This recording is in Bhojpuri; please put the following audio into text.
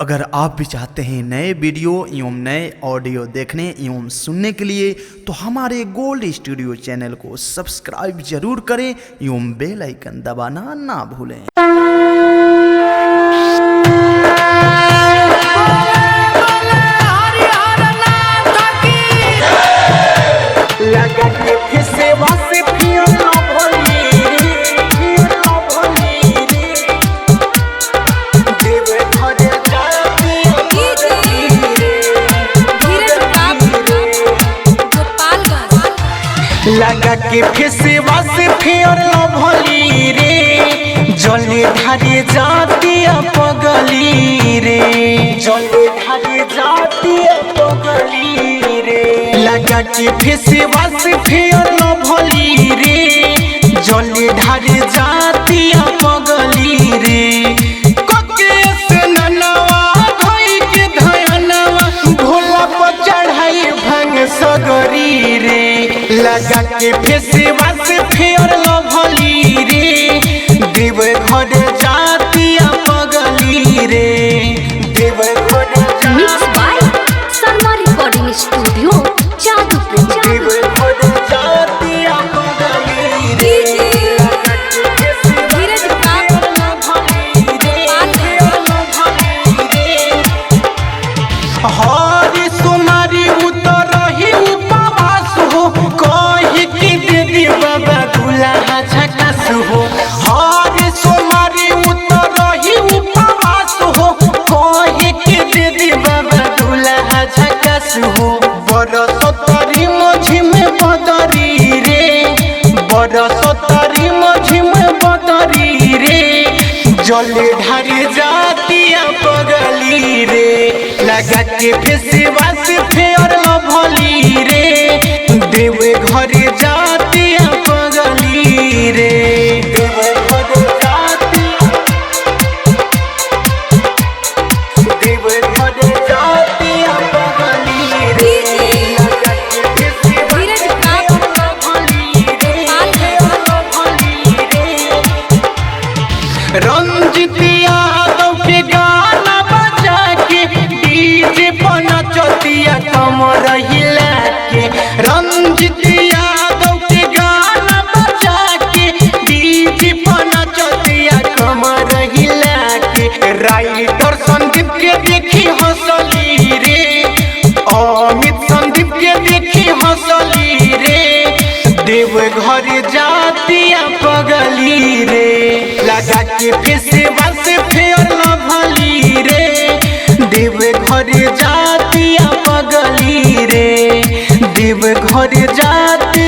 अगर आप भी चाहते हैं नए वीडियो एवं नए ऑडियो देखने एवं सुनने के लिए तो हमारे गोल्ड स्टूडियो चैनल को सब्सक्राइब जरूर करें एवं बेल आइकन दबाना ना भूलें। लगा के फेसवा से फेर भली रे जले धारे जाती पगली रे जले धारे जाती पगली रे लगा के फेसवा से फेर भली रे जले धारे जाती पगली रे कके से ननवा धोई के धयनवा भोला पर चढ़ाई भंग सगरी रे लगा के फेसवा से फेर भली रे देव घर जाती पगली रे Deoghar mix by Sharma recording studio Jadupur Deoghar जाती पगली रे धीरज हरी सुमारी उतर रही उपवास हो कही के दीदी बाबा दुल्हा झकास हो हरी सुमारी उतर रही उपवास हो कही के दीदी बाबा दुल्हा झकास हो बरस तरी मझी में बदरी रे बरस तरी मझी में बदरी रे जले ढारी जाती पगली रे लगा के फेसवा से फेर भली रे देव घर जाती पगली रे देव घर जाती देव घर जाती पगली रे लगा के फेसवा से भली रे रंजित यादव के गाना बजा के डीजे पर नचतिया कमर हिला के रंजित यादव के गाना बजा के डीजे पर नचतिया कमर हिला के राइटर संदीप के देखी हंसली रे अमित संदीप के देखी हंसली रे देव घर जाती पगली रे लगा के फेसवा से फेर भली रे देव घर जाती पगली रे देव घर जाती